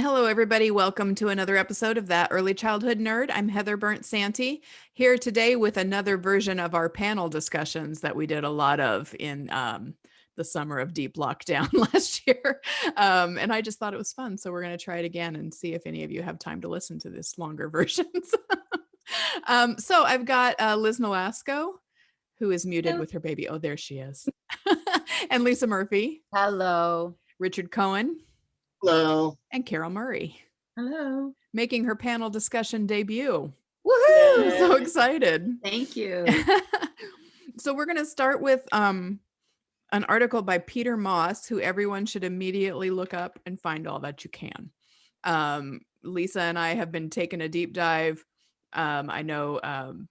Hello, everybody. Welcome to another episode of That Early Childhood Nerd. I'm Heather Burnt-Santee, here today with another version of our panel discussions that we did a lot of in the summer of deep lockdown last year. And I just thought it was fun. So we're going to try it again and see if any of you have time to listen to this longer versions. So I've got Lizz Nolasco, who is muted with her baby. Oh, there she is. And Lisa Murphy. Hello. Richard Cohen. Hello. And Carol Murray. Hello. Making her panel discussion debut. Woohoo! I'm so excited. Thank you. So we're going to start with an article by Peter Moss, who everyone should immediately look up and find all that you can. Lisa and I have been taking a deep dive. I know,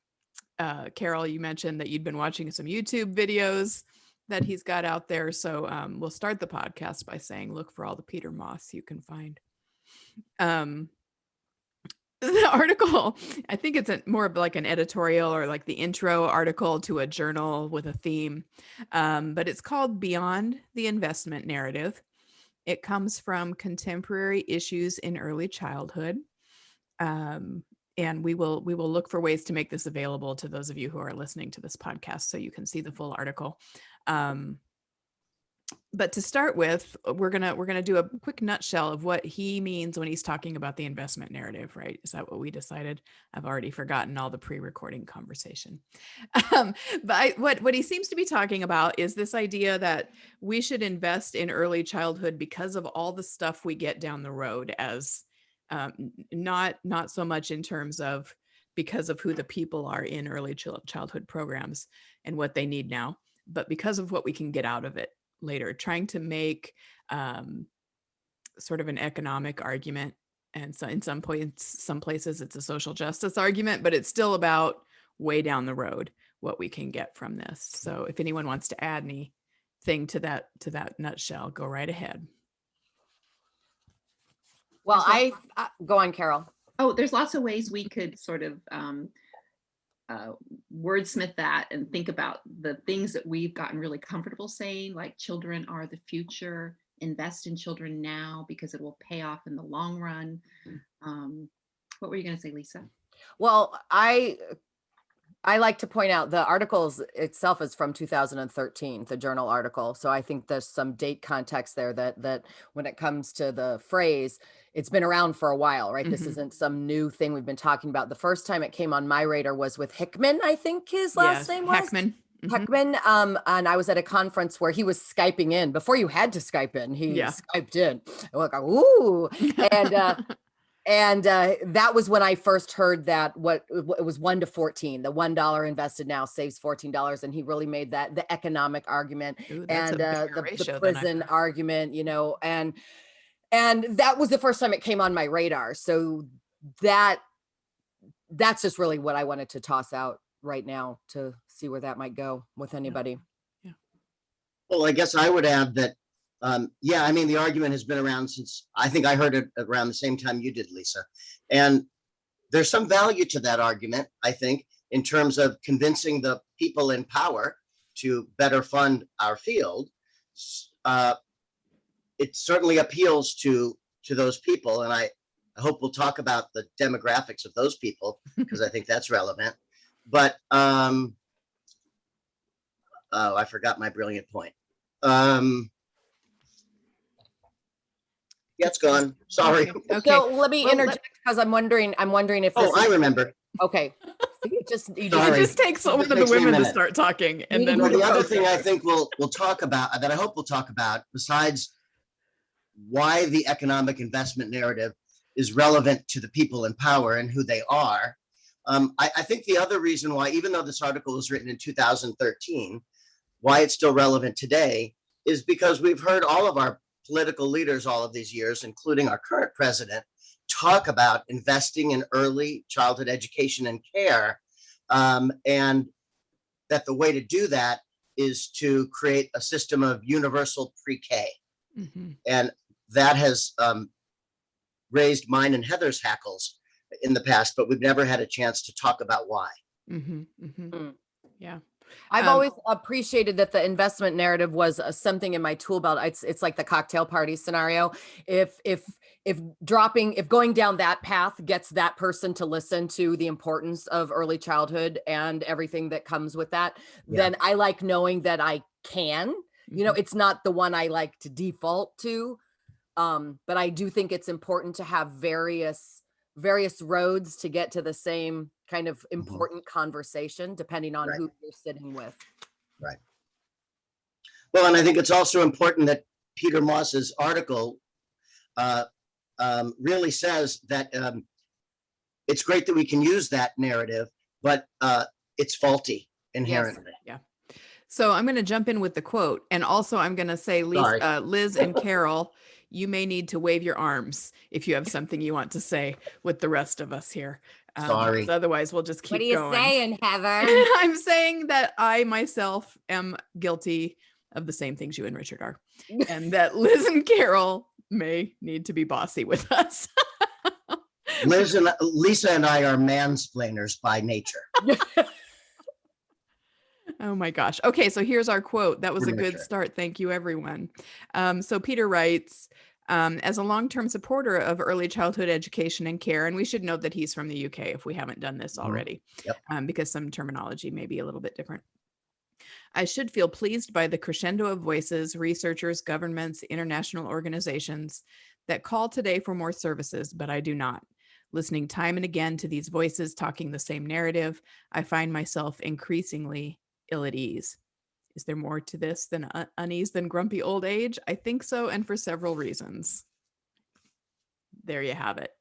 Carol, you mentioned that you'd been watching some YouTube videos that he's got out there. So we'll start the podcast by saying, look for all the Peter Moss you can find. The article, I think it's more of like an editorial or like the intro article to a journal with a theme, but it's called Beyond the Investment Narrative. It comes from Contemporary Issues in Early Childhood. And we will look for ways to make this available to those of you who are listening to this podcast so you can see the full article. But to start with, we're gonna do a quick nutshell of what he means when he's talking about the investment narrative, right? Is that what we decided? I've already forgotten all the pre-recording conversation. But what he seems to be talking about is this idea that we should invest in early childhood because of all the stuff we get down the road, as not so much in terms of because of who the people are in early childhood programs and what they need now, but because of what we can get out of it later, trying to make sort of an economic argument. And so in some places it's a social justice argument, but it's still about way down the road what we can get from this. So if anyone wants to add anything to that nutshell, go right ahead. Well, go on, Carol. Oh, there's lots of ways we could sort of wordsmith that and think about the things that we've gotten really comfortable saying, like children are the future, invest in children now because it will pay off in the long run. What were you going to say, Lisa? Well, I like to point out the article itself is from 2013, the journal article. So I think there's some date context there that when it comes to the phrase, it's been around for a while, right? Mm-hmm. This isn't some new thing we've been talking about. The first time it came on my radar was with Hickman, I think his last name was. Heckman. Mm-hmm. Heckman, and I was at a conference where he was Skyping in. Before you had to Skype in, he Skyped in. Like, ooh. And that was when I first heard that it was 1 to 14. The $1 invested now saves $14, and he really made that the economic argument. Ooh, and the prison argument, and that was the first time it came on my radar. So that's just really what I wanted to toss out right now to see where that might go with anybody. Yeah. Well, I guess I would add that the argument has been around since, I think I heard it around the same time you did, Lisa. And there's some value to that argument, I think, in terms of convincing the people in power to better fund our field. It certainly appeals to those people. And I hope we'll talk about the demographics of those people, because I think that's relevant. But I forgot my brilliant point. Yeah, it's gone. Sorry. Okay. So let me interject because I'm wondering if this I remember. Okay. It just takes one of the women to start talking. And then the other thing I think we'll talk about, that I hope we'll talk about, besides why the economic investment narrative is relevant to the people in power and who they are. I think the other reason why, even though this article was written in 2013, why it's still relevant today is because we've heard all of our political leaders all of these years, including our current president, talk about investing in early childhood education and care, and that the way to do that is to create a system of universal pre-K. Mm-hmm. And that has raised mine and Heather's hackles in the past, but we've never had a chance to talk about why. Mm-hmm. Mm-hmm. Yeah. I've Um, always appreciated that the investment narrative was something in my tool belt. It's like the cocktail party scenario. If going down that path gets that person to listen to the importance of early childhood and everything that comes with that, Yeah. then I like knowing that I can. It's not the one I like to default to. But I do think it's important to have various roads to get to the same kind of important conversation, depending on Right. who you're sitting with. Right. Well, and I think it's also important that Peter Moss's article really says that it's great that we can use that narrative, but it's faulty inherently. Yeah. So I'm going to jump in with the quote. And also I'm going to say, Sorry. Liz and Carol, you may need to wave your arms if you have something you want to say with the rest of us here. Sorry. Because otherwise we'll just keep What are you going. saying, Heather? I'm saying that I myself am guilty of the same things you and Richard are. And that Liz and Carol may need to be bossy with us. Lisa and I are mansplainers by nature. Oh my gosh. Okay, so here's our quote. That was a Pretty good much it. start. Thank you, everyone. So Peter writes, as a long-term supporter of early childhood education and care, and we should note that he's from the UK if we haven't done this already, because some terminology may be a little bit different. I should feel pleased by the crescendo of voices, researchers, governments, international organizations that call today for more services, but I do not. Listening time and again to these voices talking the same narrative, I find myself increasingly ill at ease. Is there more to this than unease than grumpy old age? I think so, and for several reasons. There you have it.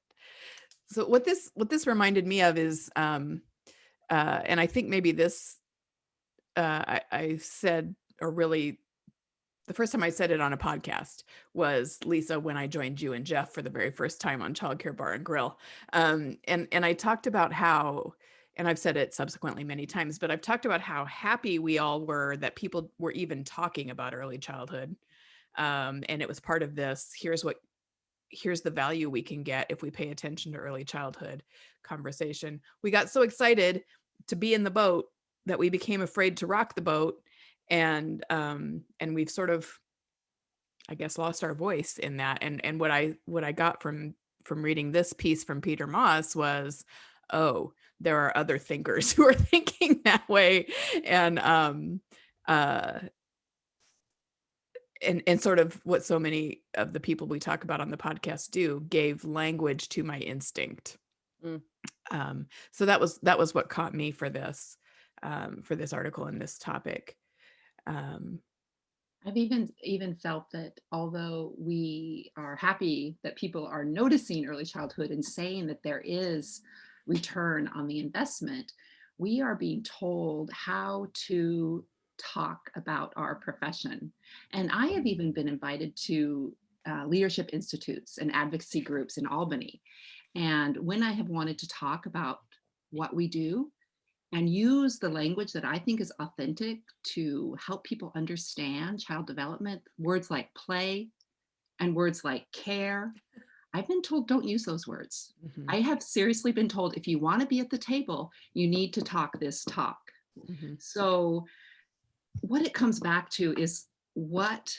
So what this reminded me of is, and I think maybe this, I said, or really, the first time I said it on a podcast was, Lisa, when I joined you and Jeff for the very first time on Childcare Bar and Grill. And I talked about how, and I've said it subsequently many times, but I've talked about how happy we all were that people were even talking about early childhood. And it was part of this, here's the value we can get if we pay attention to early childhood conversation. We got so excited to be in the boat that we became afraid to rock the boat. And we've sort of, I guess, lost our voice in that. And what I got from reading this piece from Peter Moss was, oh, there are other thinkers who are thinking that way. And sort of what so many of the people we talk about on the podcast do, gave language to my instinct. So that was what caught me for this article and this topic. I've even felt that although we are happy that people are noticing early childhood and saying that there is return on the investment, we are being told how to talk about our profession. And I have even been invited to leadership institutes and advocacy groups in Albany. And when I have wanted to talk about what we do and use the language that I think is authentic to help people understand child development, words like play and words like care, I've been told don't use those words. Mm-hmm. I have seriously been told if you want to be at the table, you need to talk this talk. Mm-hmm. So what it comes back to is, what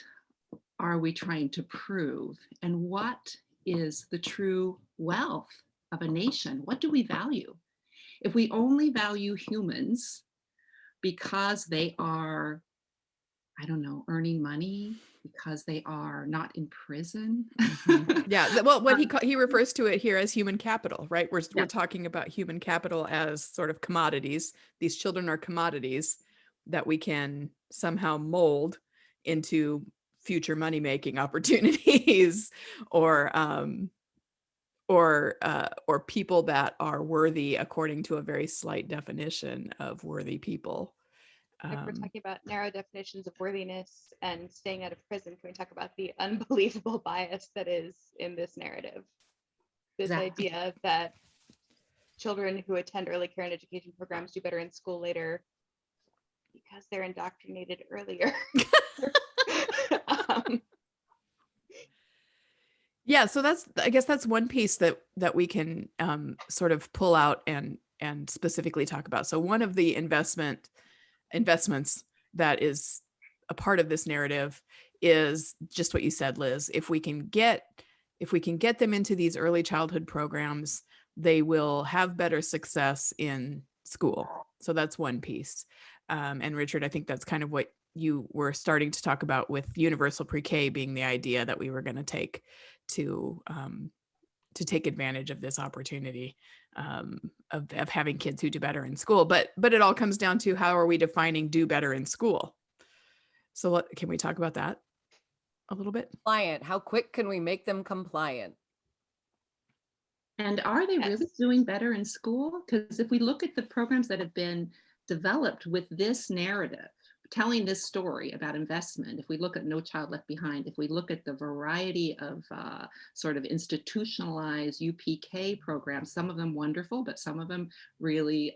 are we trying to prove? And what is the true wealth of a nation? What do we value? If we only value humans because they are, I don't know, earning money, because they are not in prison. Mm-hmm. Yeah, well, what he refers to it here as human capital, right? We're talking about human capital as sort of commodities. These children are commodities that we can somehow mold into future money-making opportunities, or people that are worthy according to a very slight definition of worthy people. If we're talking about narrow definitions of worthiness and staying out of prison, can we talk about the unbelievable bias that is in this narrative? This idea that children who attend early care and education programs do better in school later because they're indoctrinated earlier. Yeah, so I guess that's one piece that we can sort of pull out and specifically talk about. So one of the investment investments that is a part of this narrative is just what you said, Liz. If we can get them into these early childhood programs, they will have better success in school. So that's one piece. And Richard, I think that's kind of what you were starting to talk about with universal pre-K being the idea that we were going to take to take advantage of this opportunity of having kids who do better in school. But it all comes down to, how are we defining do better in school? So can we talk about that a little bit? Compliant. How quick can we make them compliant? And are they really doing better in school? Because if we look at the programs that have been developed with this narrative, telling this story about investment, if we look at No Child Left Behind, if we look at the variety of sort of institutionalized UPK programs, some of them wonderful, but some of them really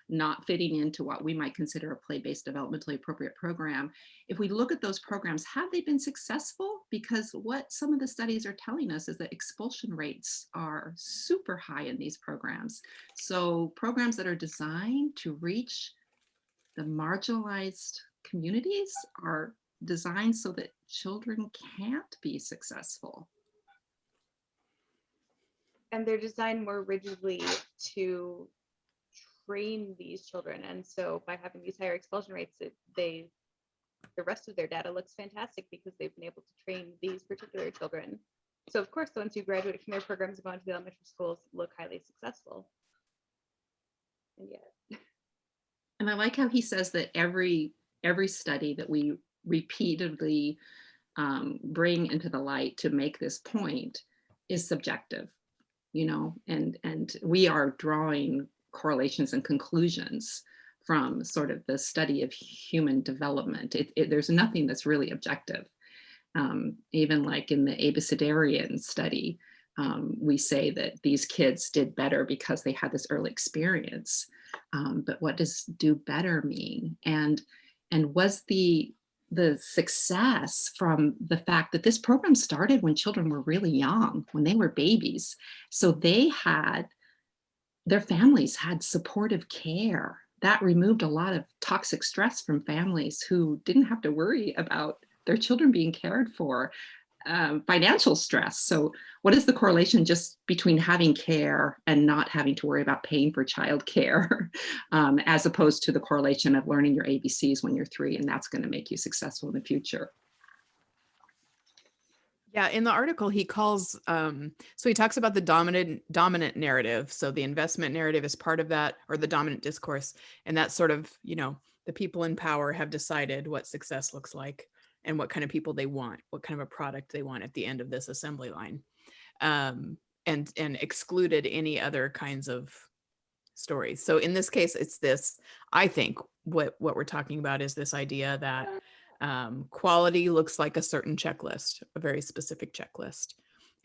not fitting into what we might consider a play-based developmentally appropriate program. If we look at those programs, have they been successful? Because what some of the studies are telling us is that expulsion rates are super high in these programs. So programs that are designed to reach the marginalized communities are designed so that children can't be successful. And they're designed more rigidly to train these children. And so by having these higher expulsion rates, the rest of their data looks fantastic because they've been able to train these particular children. So of course, the ones who graduate from their programs and go on to the elementary schools look highly successful. And yet. And I like how he says that every study that we repeatedly bring into the light to make this point is subjective, you know, and we are drawing correlations and conclusions from sort of the study of human development. There's nothing that's really objective. Even like in the abecedarian study, we say that these kids did better because they had this early experience. But what does do better mean? And was the success from the fact that this program started when children were really young, when they were babies. So their families had supportive care. That removed a lot of toxic stress from families who didn't have to worry about their children being cared for. Financial stress. So what is the correlation just between having care and not having to worry about paying for childcare, as opposed to the correlation of learning your ABCs when you're 3, and that's going to make you successful in the future? Yeah, in the article he calls, so he talks about the dominant narrative. So the investment narrative is part of that, or the dominant discourse. And that's sort of, you know, the people in power have decided what success looks like and what kind of people they want, what kind of a product they want at the end of this assembly line, and excluded any other kinds of stories. So in this case, it's this, I think what we're talking about is this idea that quality looks like a certain checklist, a very specific checklist,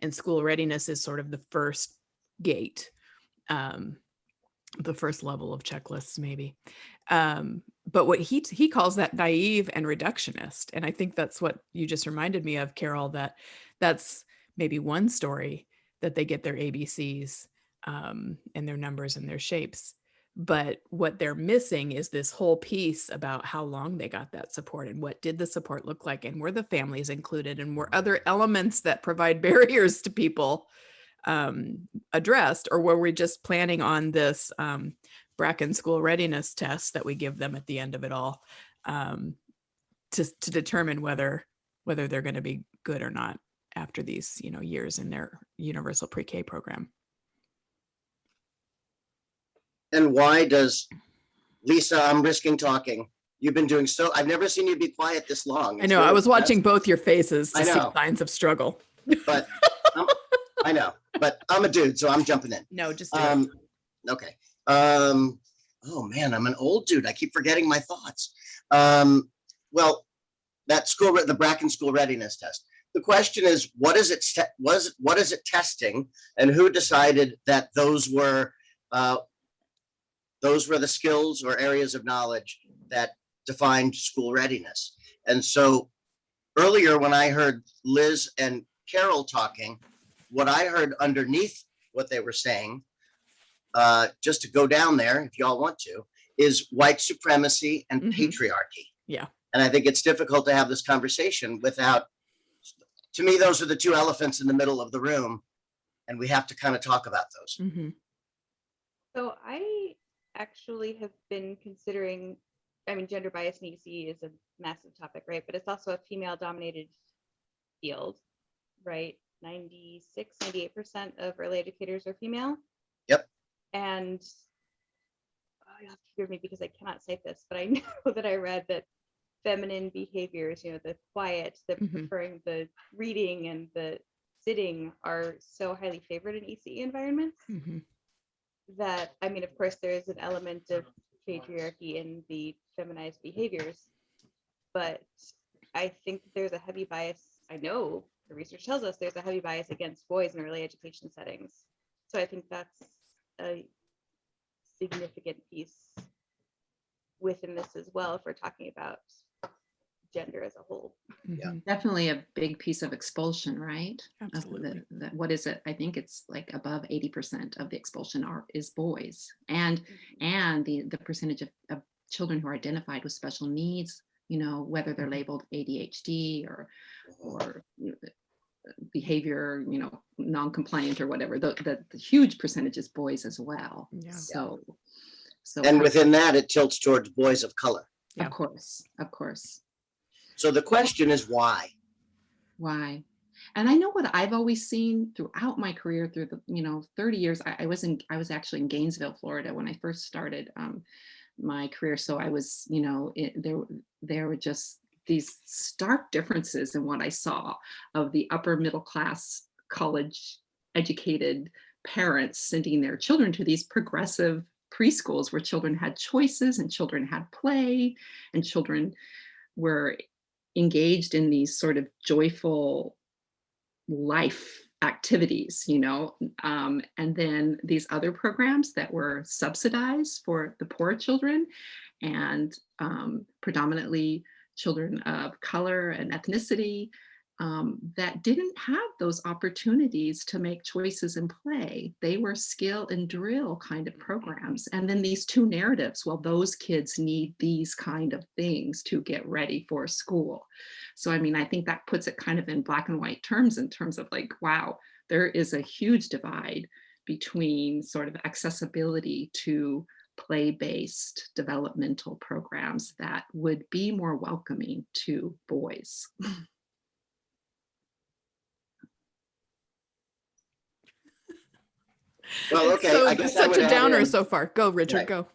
and school readiness is sort of the first gate, the first level of checklists maybe. But what he calls that naive and reductionist. And I think that's what you just reminded me of, Carol, that's maybe one story, that they get their ABCs and their numbers and their shapes. But what they're missing is this whole piece about how long they got that support and what did the support look like, and were the families included, and were other elements that provide barriers to people addressed, or were we just planning on this Bracken school readiness test that we give them at the end of it all to determine whether they're going to be good or not after these, you know, years in their universal pre-K program. And why does, Lisa, I'm risking talking. You've been doing so, I've never seen you be quiet this long. I know, I was watching both your faces to I see know. signs of struggle. But I know, but I'm a dude, so I'm jumping in. No, just do it. Okay. Oh man, I'm an old dude. I keep forgetting my thoughts. Well, that the Bracken school readiness test. The question is, what is it testing, and who decided that those were the skills or areas of knowledge that defined school readiness? And so earlier when I heard Liz and Carol talking, what I heard underneath what they were saying, just to go down there if y'all want to, is white supremacy and Mhm. patriarchy. Yeah. And I think it's difficult to have this conversation without, to me, those are the two elephants in the middle of the room. And we have to kind of talk about those. Mm-hmm. So I actually have been considering, I mean, gender bias in ECE is a massive topic, right? But it's also a female dominated field, right? 96, 98% of early educators are female. Yep. And you'll have to forgive me because I cannot cite this, but I know that I read that feminine behaviors, the quiet, the Mhm. preferring the reading and the sitting are so highly favored in ECE environments Mm-hmm. that, I mean, of course, there is an element of patriarchy in the feminized behaviors, but I think there's a heavy bias. I know the research tells us there's a heavy bias against boys in early education settings. So I think that's a significant piece within this as well, if we're talking about gender as a whole. Mm-hmm. Definitely a big piece of expulsion, right? Absolutely. What is it? I think it's like above 80% of the expulsion is boys, and the percentage of children who are identified with special needs, whether they're labeled ADHD or behavior, non-compliant or whatever, the huge percentage is boys as well. Yeah. So And within that, it tilts towards boys of color. Yeah. of course. So the question is why? Why? And I know what I've always seen throughout my career, through the 30 years. I was actually in Gainesville, Florida, when I first started my career. So I was, there were just these stark differences in what I saw of the upper middle class, college educated parents sending their children to these progressive preschools where children had choices and children had play and children were engaged in these sort of joyful life activities, and then these other programs that were subsidized for the poor children and predominantly children of color and ethnicity that didn't have those opportunities to make choices and play. They were skill and drill kind of programs. And then these two narratives, well, those kids need these kind of things to get ready for school. So, I mean, I think that puts it kind of in black and white terms in terms of like, wow, there is a huge divide between sort of accessibility to play-based developmental programs that would be more welcoming to boys. Well, okay. So I guess I such would a add downer in- so far. Go, Richard, Right. go.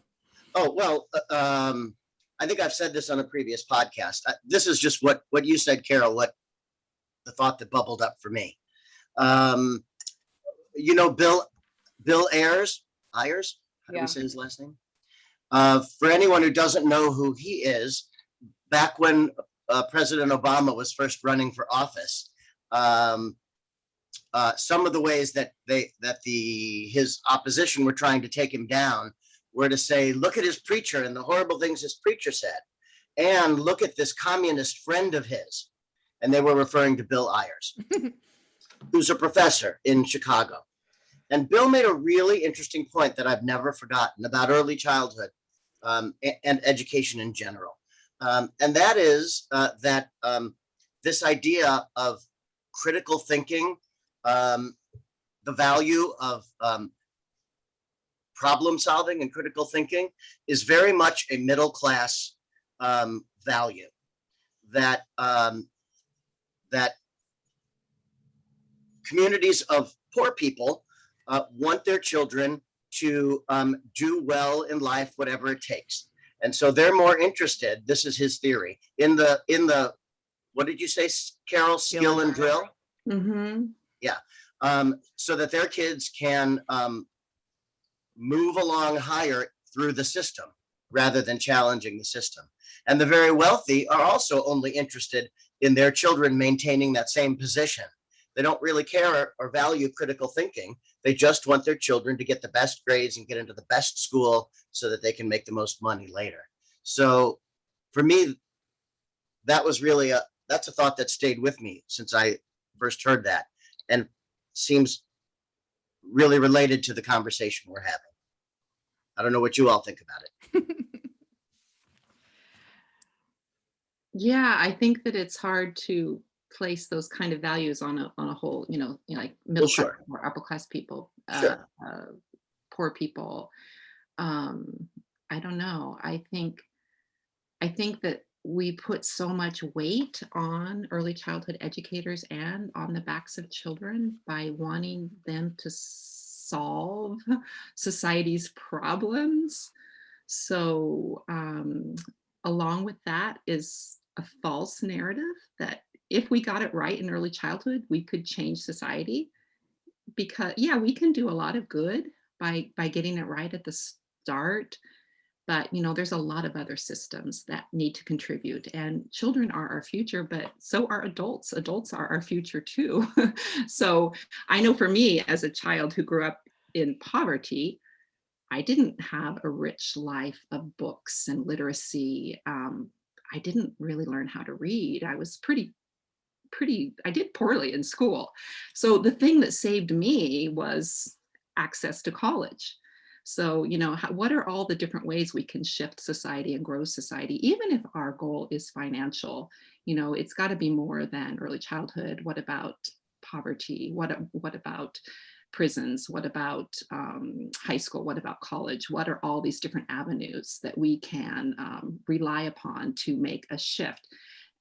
Oh, well, I think I've said this on a previous podcast. This is just what you said, Carol, what the thought that bubbled up for me. Bill Ayers, how do Yeah. we say his last name? For anyone who doesn't know who he is, back when President Obama was first running for office, some of the ways that his opposition were trying to take him down were to say, look at his preacher and the horrible things his preacher said, and look at this communist friend of his. And they were referring to Bill Ayers, who's a professor in Chicago. And Bill made a really interesting point that I've never forgotten about early childhood and education in general. And that is that this idea of critical thinking, the value of problem solving and critical thinking is very much a middle class value that that communities of poor people want their children to do well in life, whatever it takes. And so they're more interested, this is his theory, in the what did you say, Carol? Skill and drill? Mm-hmm. Yeah. So that their kids can move along higher through the system rather than challenging the system. And the very wealthy are also only interested in their children maintaining that same position. They don't really care or value critical thinking. They just want their children to get the best grades and get into the best school so that they can make the most money later. So for me, that was really that's a thought that stayed with me since I first heard that, and seems really related to the conversation we're having. I don't know what you all think about it. Yeah, I think that it's hard to place those kind of values on a whole, like Well, middle class sure, or upper class people, sure. poor people. Um, I don't know. I think that we put so much weight on early childhood educators and on the backs of children by wanting them to solve society's problems. So, along with that is a false narrative that if we got it right in early childhood, we could change society. Because, yeah, we can do a lot of good by getting it right at the start, but there's a lot of other systems that need to contribute, and children are our future, but so are adults are our future too. So I know for me as a child who grew up in poverty, I didn't have a rich life of books and literacy. I didn't really learn how to read. I was I did poorly in school. So the thing that saved me was access to college. So, what are all the different ways we can shift society and grow society, even if our goal is financial? It's got to be more than early childhood. What about poverty? What about prisons? What about high school? What about college? What are all these different avenues that we can rely upon to make a shift?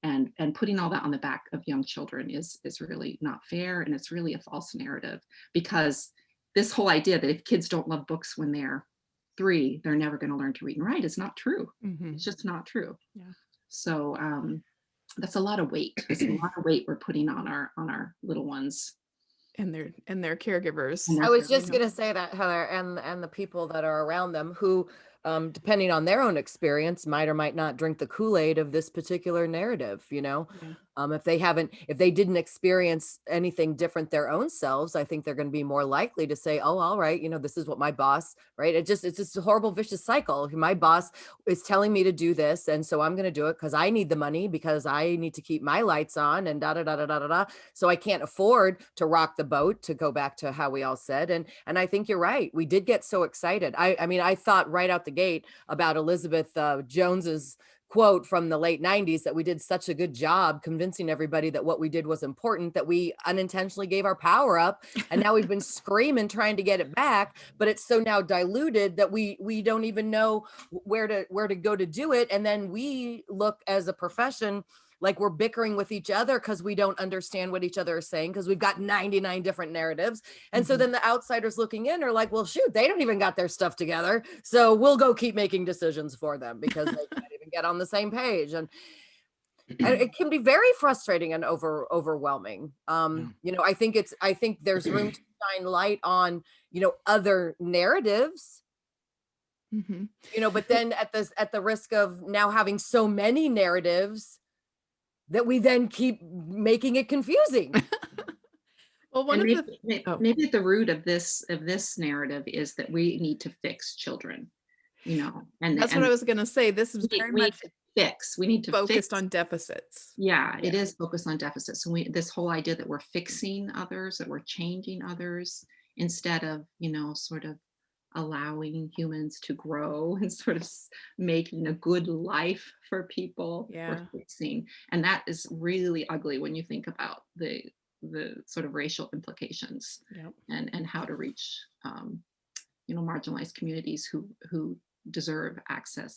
And putting all that on the back of young children is really not fair, and it's really a false narrative, because this whole idea that if kids don't love books when they're 3, they're never going to learn to read and write is not true. It's just not true. Yeah. So that's a lot of weight. It's a lot of weight we're putting on our little ones And their caregivers. and I their was just you going know. to say that, Heather, and the people that are around them who, depending on their own experience, might or might not drink the Kool-Aid of this particular narrative, Yeah. if they didn't experience anything different their own selves, I think they're going to be more likely to say, oh, all right, this is what my boss, right? It's just a horrible vicious cycle. My boss is telling me to do this, and so I'm going to do it because I need the money, because I need to keep my lights on, and da da da da da da da. So I can't afford to rock the boat, to go back to how we all said. And I think you're right. We did get so excited. I mean, I thought right out the gate about Elizabeth Jones's quote from the late 90s, that we did such a good job convincing everybody that what we did was important, that we unintentionally gave our power up, and now we've been screaming trying to get it back, but it's so now diluted that we don't even know where to go to do it. And then we look as a profession like we're bickering with each other because we don't understand what each other is saying, because we've got 99 different narratives. And so then the outsiders looking in are like, well, shoot, they don't even got their stuff together, so we'll go keep making decisions for them because they can't even get on the same page. And it can be very frustrating and overwhelming. I think there's room to shine light on other narratives, but then at the risk of now having so many narratives that we then keep making it confusing. Well, one And of the maybe at the root of this narrative is that we need to fix children, and that's what I was going to say. This is very we much we need to focused fix. on deficits. Yeah, it is focused on deficits. So this whole idea that we're fixing others, that we're changing others, instead of, sort of allowing humans to grow and sort of making a good life for people, Yeah. we're fixing. And that is really ugly when you think about the sort of racial implications. Yep. And how to reach marginalized communities who deserve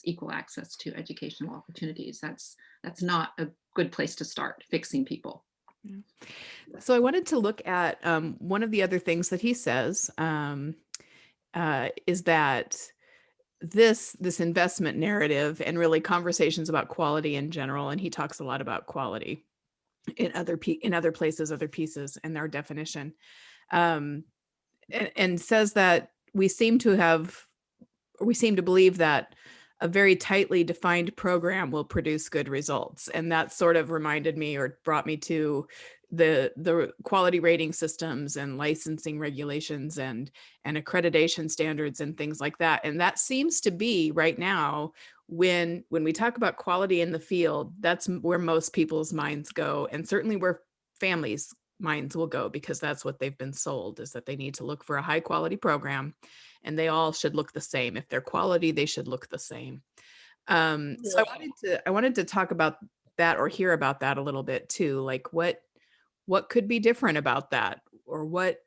equal access to educational opportunities. That's not a good place to start fixing people. Yeah. So I wanted to look at one of the other things that he says is that this investment narrative, and really conversations about quality in general, and he talks a lot about quality in other places, other pieces, and their definition, and says that we seem to believe that a very tightly defined program will produce good results. And that sort of reminded me, or brought me to the quality rating systems and licensing regulations and accreditation standards and things like that. And that seems to be right now, when we talk about quality in the field, that's where most people's minds go, and certainly where families' minds will go, because that's what they've been sold, is that they need to look for a high quality program, and they all should look the same. If they're quality, they should look the same. So I wanted to talk about that or hear about that a little bit too. Like what could be different about that, or what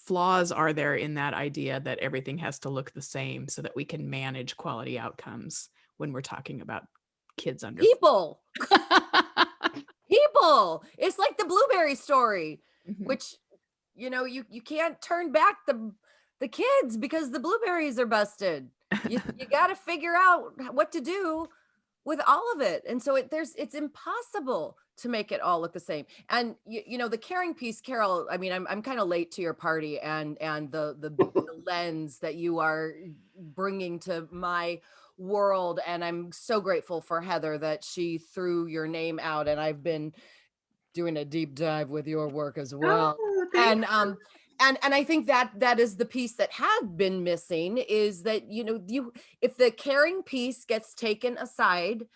flaws are there in that idea that everything has to look the same so that we can manage quality outcomes when we're talking about kids under People. People. It's like the blueberry story, Mhm. which, you know, you can't turn back the kids because the blueberries are busted. You got to figure out what to do with all of it. And so it's impossible to make it all look the same. And you know, the caring piece, Carol, I mean, I'm kind of late to your party, and the lens that you are bringing to my world. And I'm so grateful for Heather that she threw your name out, and I've been doing a deep dive with your work as well. Oh, thank And and I think that is the piece that had been missing, is that, you know, if the caring piece gets taken aside,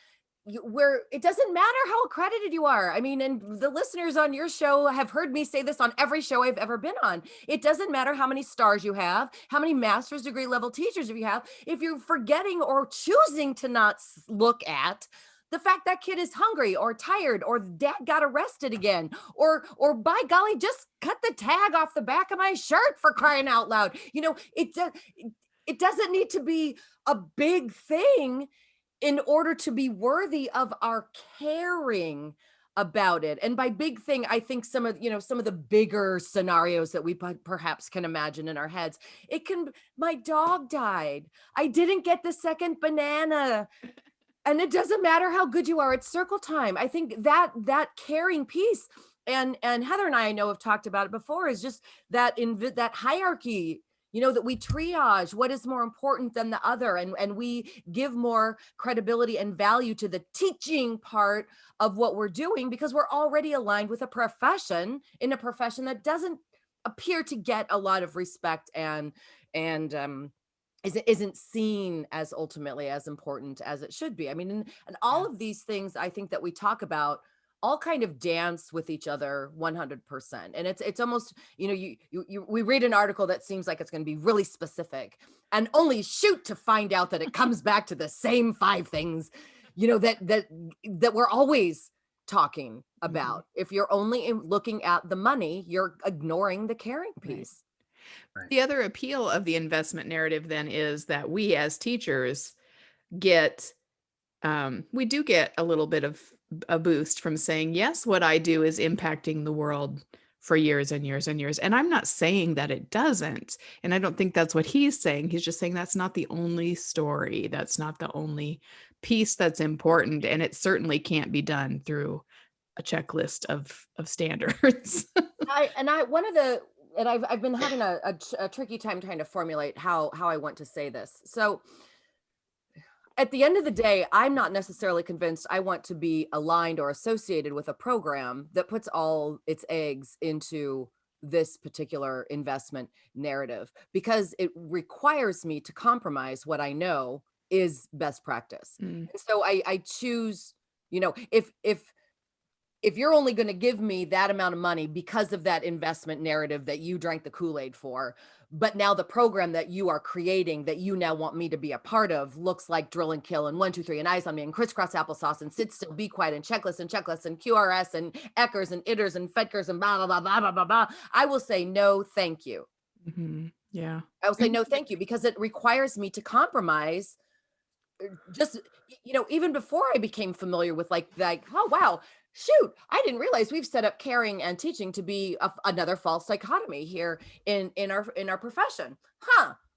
where it doesn't matter how accredited you are. I mean, and the listeners on your show have heard me say this on every show I've ever been on. It doesn't matter how many stars you have, how many master's degree level teachers you have, if you're forgetting or choosing to not look at the fact that kid is hungry or tired, or dad got arrested again, or by golly, just cut the tag off the back of my shirt, for crying out loud. You know, it doesn't need to be a big thing in order to be worthy of our caring about it. And by big thing, I think some of the bigger scenarios that we perhaps can imagine in our heads. My dog died. I didn't get the second banana. And it doesn't matter how good you are, it's circle time. I think that caring piece, and Heather and I know have talked about it before, is just that that hierarchy, you know, that we triage what is more important than the other, and we give more credibility and value to the teaching part of what we're doing, because we're already aligned with a profession that doesn't appear to get a lot of respect and isn't seen as ultimately as important as it should be. I mean, and all of these things I think that we talk about all kind of dance with each other 100%. And it's almost, you know, we read an article that seems like it's going to be really specific, and only shoot to find out that it comes back to the same 5 things, you know, that we're always talking about. If you're only looking at the money, you're ignoring the caring piece. Right. The other appeal of the investment narrative then is that we as teachers get we do get a little bit of a boost from saying, yes, what I do is impacting the world for years and years and years. And I'm not saying that it doesn't. And I don't think that's what he's saying. He's just saying that's not the only story. That's not the only piece that's important. And it certainly can't be done through a checklist of standards. I've been having a tricky time trying to formulate how I want to say this. So at the end of the day, I'm not necessarily convinced I want to be aligned or associated with a program that puts all its eggs into this particular investment narrative, because it requires me to compromise what I know is best practice. Mm. And so I choose, you know, if you're only going to give me that amount of money because of that investment narrative that you drank the Kool-Aid for, but now the program that you are creating that you now want me to be a part of looks like drill and kill and 1, 2, 3 and eyes on me and crisscross applesauce and sit still, be quiet and checklists and QRS and Eckers and Itters and Fetkers and blah, blah, blah, blah, blah, blah, blah, I will say no, thank you. Mm-hmm. Yeah. I will say no, thank you, because it requires me to compromise. Just, you know, even before I became familiar with like, oh, wow, shoot, I didn't realize we've set up caring and teaching to be another false dichotomy here in our profession.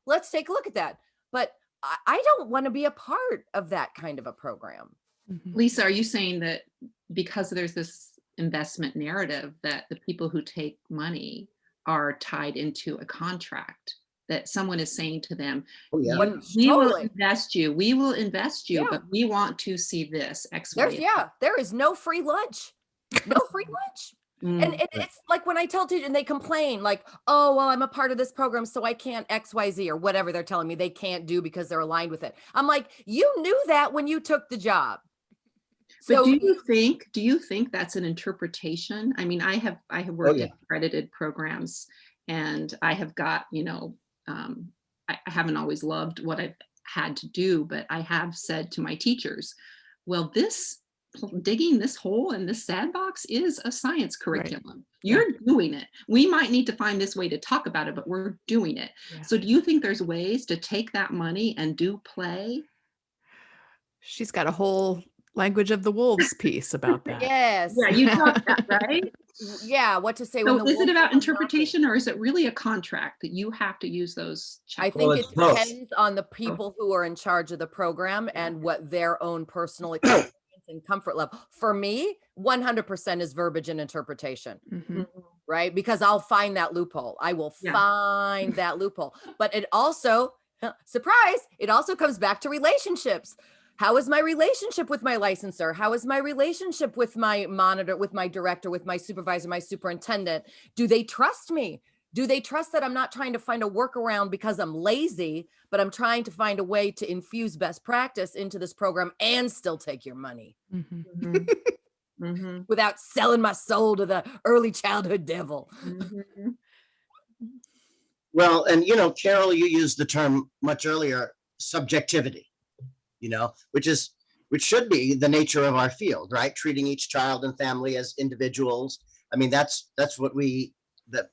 Let's take a look at that. But I don't want to be a part of that kind of a program. Mm-hmm. Lisa, are you saying that because there's this investment narrative that the people who take money are tied into a contract, that someone is saying to them, Oh, yeah. we will Totally. invest you, Yeah. but we want to see this X, Y, There's, there is no free lunch. No free lunch. And it's like when I tell teachers and they complain like, oh, well, I'm a part of this program, so I can't X, Y, Z or whatever they're telling me they can't do because they're aligned with it. I'm like, you knew that when you took the job. But So do you think that's an interpretation? I mean, I have worked in accredited programs, and I have got, you know, I haven't always loved what I've had to do, but I have said to my teachers, well, this digging this hole in this sandbox is a science curriculum. You're doing it. We might need to find this way to talk about it, but we're doing it. Yeah. So do you think there's ways to take that money and do play? She's got a whole language of the wolves piece about that. Yes. Yeah, you taught that, right? Yeah, what to say when So the is it wolves about come knocking. interpretation, or is it really a contract that you have to use those I checklists? think Well, it it's both. depends on the people who are in charge of the program and what their own personal experience and comfort level. For me, 100% is verbiage and interpretation, Mhm. right? Because I'll find that loophole. I will Yeah. find that loophole. But it also, surprise, it also comes back to relationships. How is my relationship with my licensor? How is my relationship with my monitor, with my director, with my supervisor, my superintendent? Do they trust me? Do they trust that I'm not trying to find a workaround because I'm lazy, but I'm trying to find a way to infuse best practice into this program and still take your money Mhm. Mhm. Mhm. without selling my soul to the early childhood devil? Mhm. Well, and Carol, you used the term much earlier, subjectivity, which should be the nature of our field, right? Treating each child and family as individuals. I mean, that's what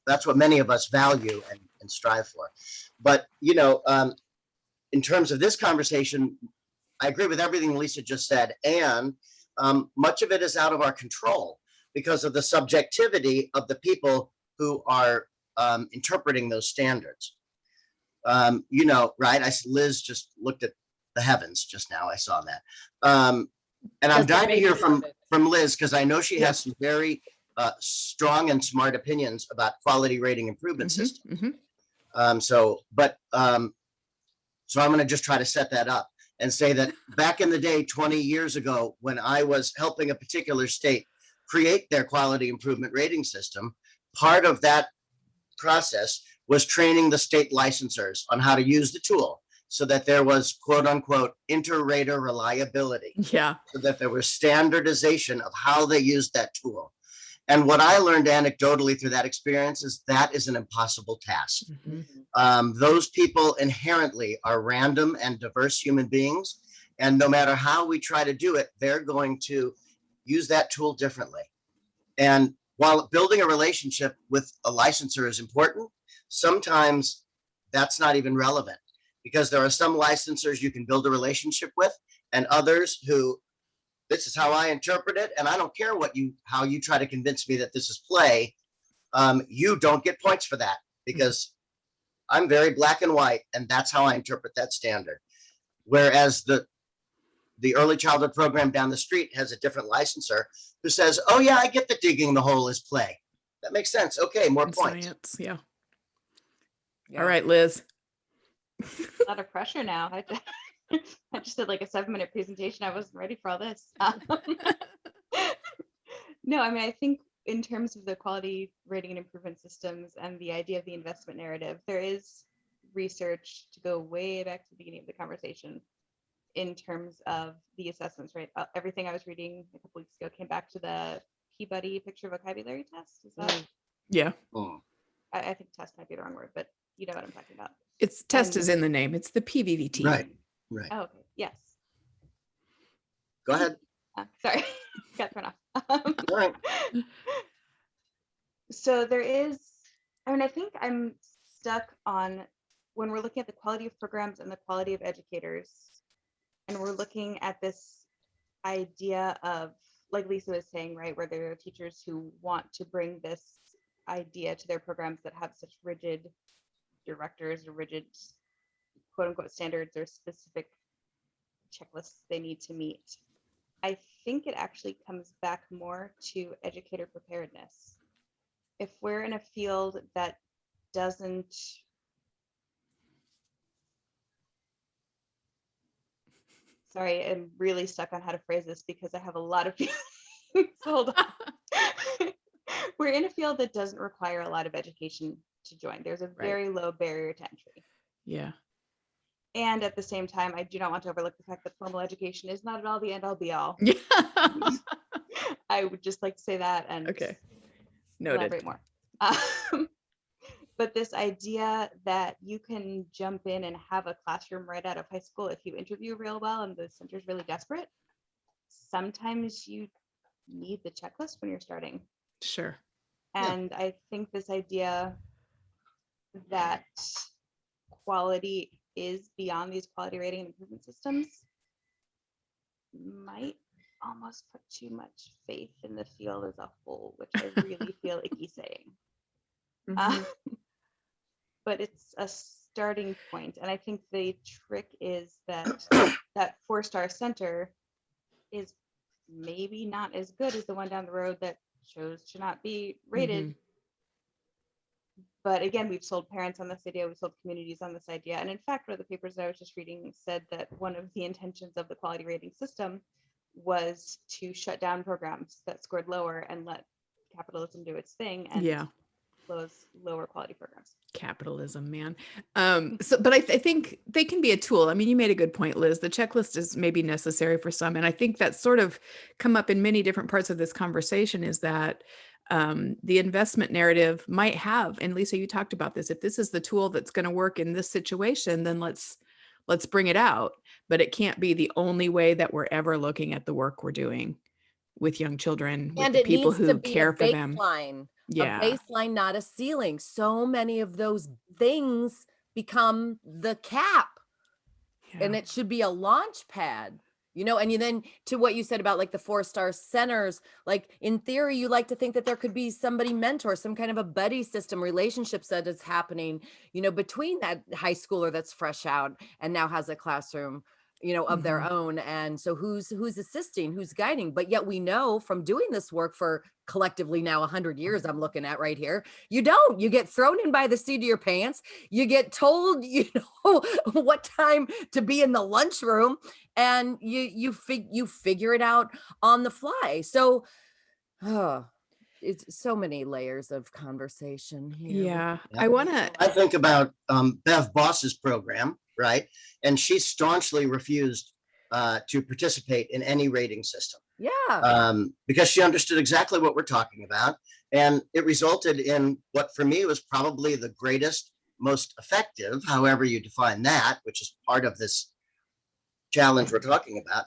that's what many of us value and strive for. But in terms of this conversation, I agree with everything Lisa just said, and much of it is out of our control because of the subjectivity of the people who are interpreting those standards. Right? Liz just looked at the heavens just now. I saw that. And I'm Because dying to maybe hear love it. from Liz, because I know she has some very strong and smart opinions about quality rating improvement Mhm. systems. Mhm. So I'm going to just try to set that up and say that back in the day, 20 years ago, when I was helping a particular state create their quality improvement rating system, part of that process was training the state licensors on how to use the tool so that there was quote unquote inter-rater reliability, Yeah. so that there was standardization of how they used that tool. And what I learned anecdotally through that experience is that is an impossible task. Mhm. Those people inherently are random and diverse human beings. And no matter how we try to do it, they're going to use that tool differently. And while building a relationship with a licensor is important, sometimes that's not even relevant, because there are some licensors you can build a relationship with and others who, this is how I interpret it, and I don't care how you try to convince me that this is play. You don't get points for that, because I'm very black and white, and that's how I interpret that standard. Whereas the early childhood program down the street has a different licensor who says, oh yeah, I get that digging the hole is play. That makes sense. Okay, more And points. science. Yeah. Yeah. All right, Liz. A lot of pressure now. I just did like a 7-minute presentation. I wasn't ready for all this. No, I mean, I think in terms of the quality rating and improvement systems and the idea of the investment narrative, there is research to go way back to the beginning of the conversation in terms of the assessments, right? Everything I was reading a couple weeks ago came back to the Peabody picture vocabulary test. Is that? Yeah. I think test might be the wrong word, but you know what I'm talking about. It's test is in the name. It's the PVVT. Right. Oh, okay. Yes. Go ahead. Sorry, got thrown off. All right. So there is, I mean, I think I'm stuck on when we're looking at the quality of programs and the quality of educators, and we're looking at this idea of, like Lisa was saying, right, where there are teachers who want to bring this idea to their programs that have such rigid directors or rigid quote unquote standards or specific checklists they need to meet. I think it actually comes back more to educator preparedness. If we're in a field that doesn't, sorry, I'm really stuck on how to phrase this because I have a lot of feelings. Hold on. We're in a field that doesn't require a lot of education to join. There's a very low barrier to entry. Yeah. And at the same time, I do not want to overlook the fact that formal education is not at all the end all be all. Yeah. I would just like to say that and Okay. Noted. elaborate more. But this idea that you can jump in and have a classroom right out of high school if you interview real well and the center's really desperate sometimes you need the checklist when you're starting. Sure. And I think this idea that quality is beyond these quality rating and improvement systems might almost put too much faith in the field as a whole, which I really feel icky saying. But it's a starting point. And I think the trick is that that 4-star center is maybe not as good as the one down the road that chose to not be rated. But again, we've sold parents on this idea, we've sold communities on this idea. And in fact, one of the papers that I was just reading said that one of the intentions of the quality rating system was to shut down programs that scored lower and let capitalism do its thing and close lower quality programs. Capitalism, man. But I think they can be a tool. I mean, you made a good point, Liz. The checklist is maybe necessary for some. And I think that's sort of come up in many different parts of this conversation, is that the investment narrative might have, and Lisa, you talked about this, if this is the tool that's going to work in this situation, then let's bring it out. But it can't be the only way that we're ever looking at the work we're doing with young children, with And the it people needs to who be care a for them. baseline, Yeah. a baseline, not a ceiling. So many of those things become the cap, and it should be a launch pad. You know, and then to what you said about like the 4-star centers, like in theory, you like to think that there could be somebody mentor, some kind of a buddy system, relationships that is happening, you know, between that high schooler that's fresh out and now has a classroom, you know, of their own. And so who's assisting, who's guiding? But yet we know from doing this work for collectively now 100 years, I'm looking at right here, you get thrown in by the seat of your pants. You get told, you know, what time to be in the lunchroom, and you figure it out on the fly. So it's so many layers of conversation here. Yeah. I think about Bev Boss's program, right? And she staunchly refused to participate in any rating system. Yeah. Because she understood exactly what we're talking about. And it resulted in what for me was probably the greatest, most effective, however you define that, which is part of this challenge we're talking about,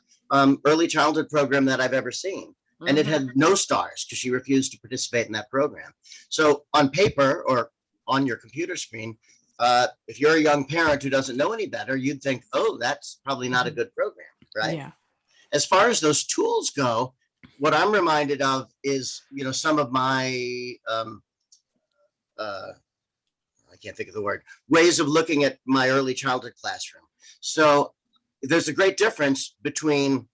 early childhood program that I've ever seen. And it had no stars because she refused to participate in that program. So on paper or on your computer screen, if you're a young parent who doesn't know any better, you'd think, oh, that's probably not a good program, right? Yeah. As far as those tools go, what I'm reminded of is, you know, some of my, I can't think of the word, ways of looking at my early childhood classroom. So there's a great difference between,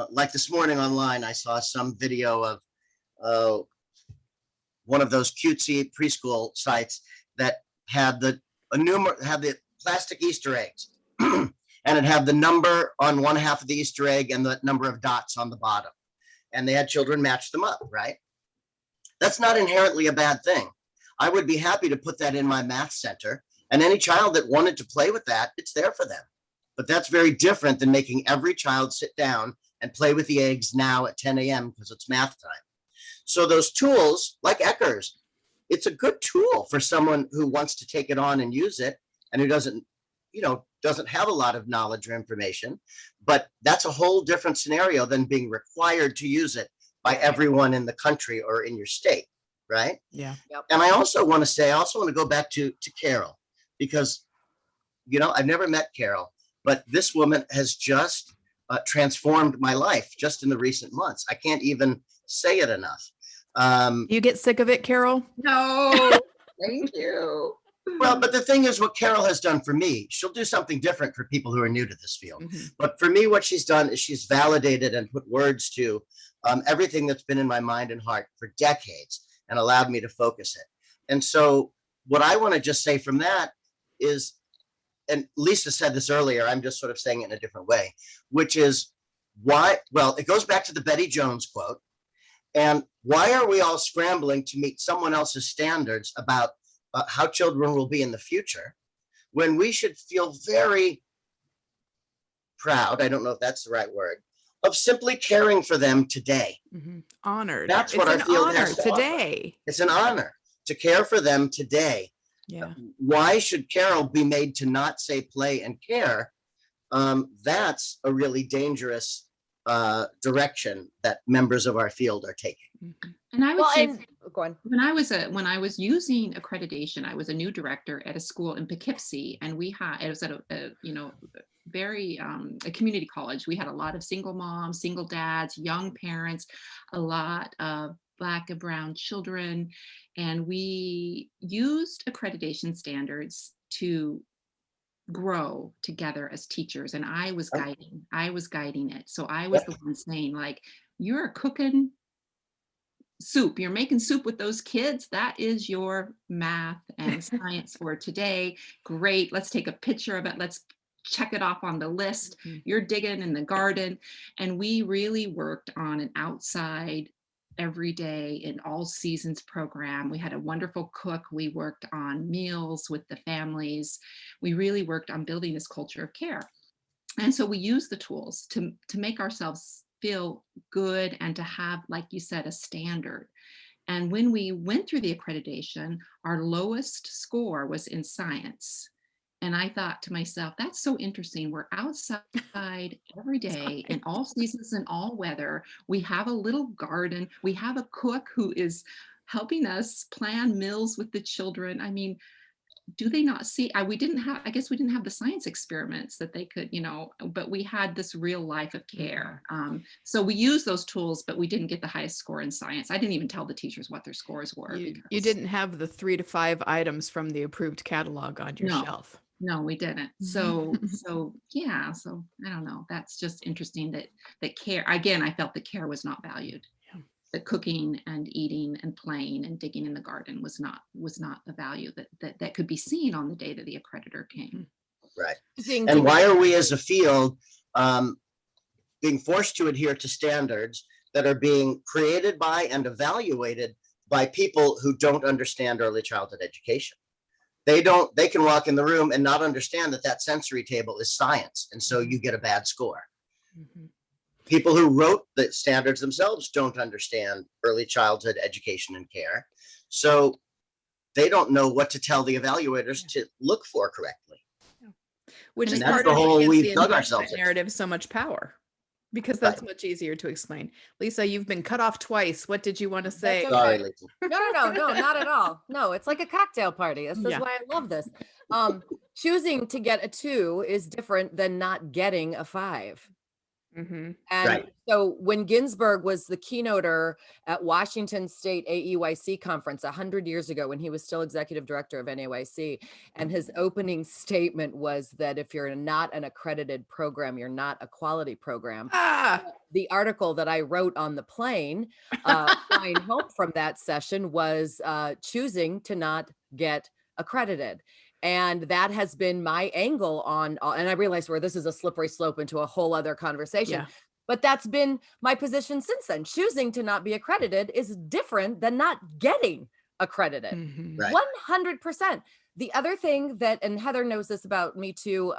like this morning online, I saw some video of one of those cutesy preschool sites that had the plastic Easter eggs. And it had the number on one half of the Easter egg and the number of dots on the bottom. And they had children match them up, right? That's not inherently a bad thing. I would be happy to put that in my math center, and any child that wanted to play with that, it's there for them. But that's very different than making every child sit down and play with the eggs now at 10 a.m. because it's math time. So those tools, like Eckers, it's a good tool for someone who wants to take it on and use it and who doesn't have a lot of knowledge or information. But that's a whole different scenario than being required to use it by everyone in the country or in your state, right? Yeah. Yep. And I also want to go back to Carol, because, you know, I've never met Carol, but this woman has just transformed my life just in the recent months. I can't even say it enough. You get sick of it, Carol? No, thank you. Well, but the thing is, what Carol has done for me, she'll do something different for people who are new to this field. But for me, what she's done is she's validated and put words to everything that's been in my mind and heart for decades and allowed me to focus it. And so what I want to just say from that is, and Lisa said this earlier, I'm just sort of saying it in a different way, which is why, well, it goes back to the Betty Jones quote. And why are we all scrambling to meet someone else's standards about how children will be in the future, when we should feel very proud, I don't know if that's the right word, of simply caring for them today. Honored. That's what our field has to today. Offer. It's an honor to care for them today. Yeah. Why should Carol be made to not say play and care? That's a really dangerous direction that members of our field are taking. Mhm. And I would Well, say and go on. when I was using accreditation, I was a new director at a school in Poughkeepsie, and it was at a very a community college. We had a lot of single moms, single dads, young parents, a lot of Black and brown children, and we used accreditation standards to grow together as teachers. And I was guiding it. So I was the one saying, like, you're cooking soup, you're making soup with those kids, that is your math and science for today. Great, let's take a picture of it, let's check it off on the list. Mhm. You're digging in the garden. And we really worked on an outside every day in all seasons program. We had a wonderful cook. We worked on meals with the families. We really worked on building this culture of care. And so we use the tools to make ourselves feel good and to have, like you said, a standard. And when we went through the accreditation, our lowest score was in science. And I thought to myself, that's so interesting. We're outside every day in all seasons and all weather. We have a little garden. We have a cook who is helping us plan meals with the children. I mean, do they not see? I guess we didn't have the science experiments that they could, but we had this real life of care. So we used those tools, but we didn't get the highest score in science. I didn't even tell the teachers what their scores were. You didn't have the 3 to 5 items from the approved catalog on your shelf. No, we didn't. So yeah, so I don't know. That's just interesting that care, again, I felt the care was not valued. Yeah. The cooking and eating and playing and digging in the garden was not a value that could be seen on the day that the accreditor came. Right. And why are we as a field being forced to adhere to standards that are being created by and evaluated by people who don't understand early childhood education? They can walk in the room and not understand that sensory table is science. And so you get a bad score. Mhm. People who wrote the standards themselves don't understand early childhood education and care. So they don't know what to tell the evaluators to look for correctly. Which And is that's part the of what hole gives we've the dug investment ourselves in. narrative so much power, because that's much easier to explain. Lisa, you've been cut off twice. What did you want to say? okay. Sorry, Lisa. No, not at all. No, it's like a cocktail party. This is Yeah. why I love this. Choosing to get a 2 is different than not getting a 5. Mhm. And Right. so when Ginsburg was the keynoter at Washington State AEYC conference 100 years ago, when he was still executive director of NAYC, and his opening statement was that if you're not an accredited program, you're not a quality program. The article that I wrote on the plane flying home from that session was choosing to not get accredited. And that has been my angle on, and I realize where this is a slippery slope into a whole other conversation, Yeah. but that's been my position since then. Choosing to not be accredited is different than not getting accredited. Mhm. Right. 100%. The other thing that, and Heather knows this about me too,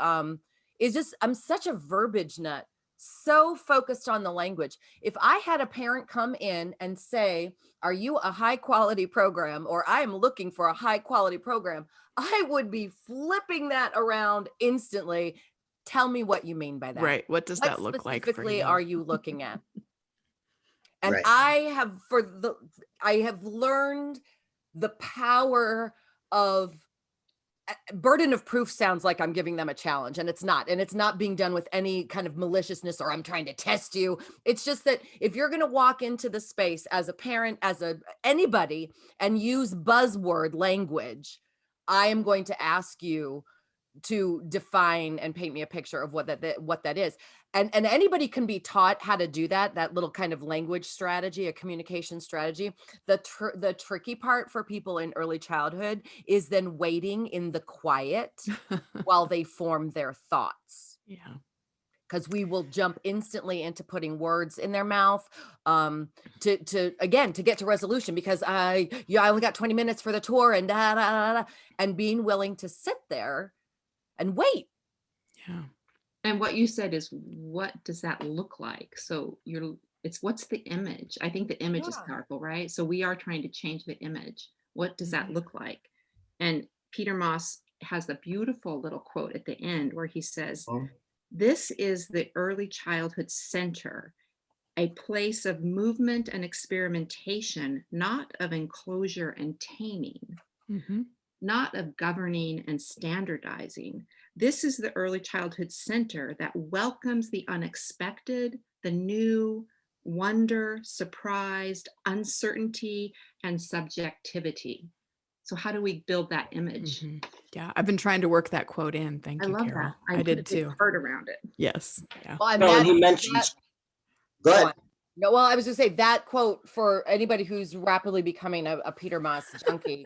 is just, I'm such a verbiage nut, so focused on the language. If I had a parent come in and say, are you a high quality program, or I am looking for a high quality program, I would be flipping that around instantly. Tell me what you mean by that. Right. What does that look like for Specifically you? are you looking at? And Right. I have learned the power of burden of proof. Sounds like I'm giving them a challenge, and it's not. And it's not being done with any kind of maliciousness or I'm trying to test you. It's just that if you're going to walk into the space as a parent, as anybody, and use buzzword language, I am going to ask you to define and paint me a picture of what that is. And anybody can be taught how to do that little kind of language strategy, a communication strategy. The tricky part for people in early childhood is then waiting in the quiet while they form their thoughts. Yeah. Because we will jump instantly into putting words in their mouth to get to resolution, because I only got 20 minutes for the tour and and being willing to sit there and wait. Yeah. And what you said is, what does that look like? So it's what's the image? I think the image is powerful, right? So we are trying to change the image. What does that look like? And Peter Moss has the beautiful little quote at the end where he says, This is the early childhood center, a place of movement and experimentation, not of enclosure and taming, Mhm. not of governing and standardizing. This is the early childhood center that welcomes the unexpected, the new, wonder, surprised, uncertainty, and subjectivity. So how do we build that image? Mhm. Yeah, I've been trying to work that quote in. Thank I you, love Carol. that. I put did a big too. heart around it. Yes. Yeah. Well, and No, and he that mentions, go go ahead. on. No, well, I was gonna say that quote for anybody who's rapidly becoming a Peter Moss junkie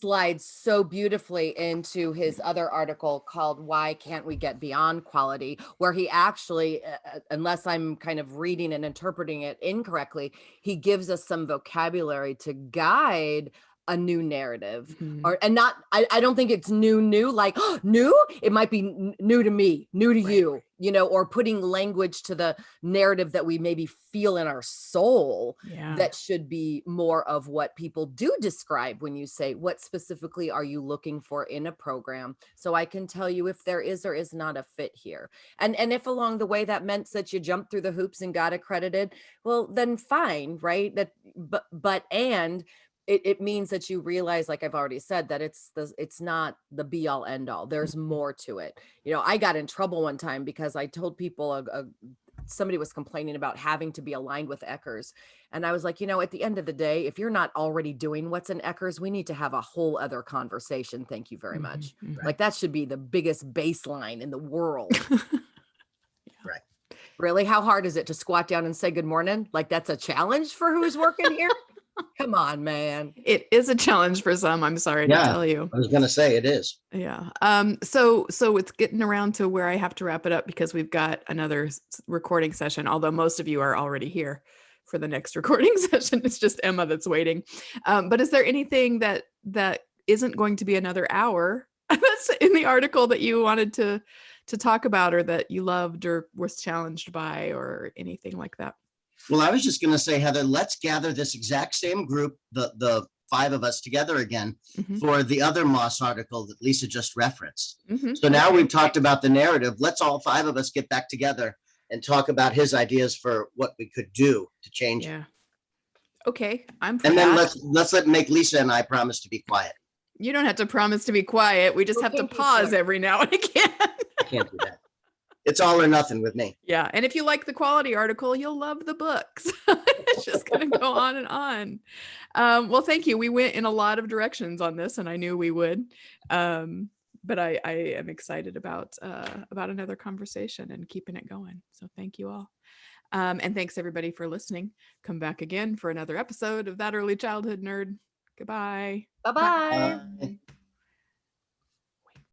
slides so beautifully into his other article called "Why Can't We Get Beyond Quality," where he actually, unless I'm kind of reading and interpreting it incorrectly, he gives us some vocabulary to guide a new narrative. Mhm. Or and not, I don't think it's new like new. It might be new to me, new to Right. you, you know, or putting language to the narrative that we maybe feel in our soul Yeah. that should be more of what people do describe when you say, what specifically are you looking for in a program? So I can tell you if there is or is not a fit here. And if along the way that meant that you jumped through the hoops and got accredited, well, then fine, right? That, but it means that you realize, like I've already said, that it's not the be all end all. There's more to it. You know, I got in trouble one time because I told people somebody was complaining about having to be aligned with Eckers. And I was like, you know, at the end of the day, if you're not already doing what's in Eckers, we need to have a whole other conversation. Thank you very much. Mhm. Like that should be the biggest baseline in the world. Right. Really? How hard is it to squat down and say good morning? Like that's a challenge for who's working here? Come on, man. It is a challenge for some, I'm sorry to Yeah. tell you. I was going to say it is. Yeah. So it's getting around to where I have to wrap it up because we've got another recording session, although most of you are already here for the next recording session. It's just Emma that's waiting. But is there anything that isn't going to be another hour that's in the article that you wanted to talk about, or that you loved or was challenged by, or anything like that? Well, I was just going to say, Heather, let's gather this exact same group, the 5 of us together again Mhm. for the other Moss article that Lisa just referenced. Mhm. So now Okay. we've talked about the narrative. Let's all 5 of us get back together and talk about his ideas for what we could do to change it. Yeah. Okay, I'm for And then that. let's make Lisa and I promise to be quiet. You don't have to promise to be quiet. We just have to Okay, pause sure. every now and again. I can't do that. It's all or nothing with me. Yeah. And if you like the quality article, you'll love the books. It's just going to go on and on. Well, thank you. We went in a lot of directions on this, and I knew we would. But I am excited about another conversation and keeping it going. So thank you all. And thanks everybody for listening. Come back again for another episode of That Early Childhood Nerd. Goodbye. Bye-bye. Bye.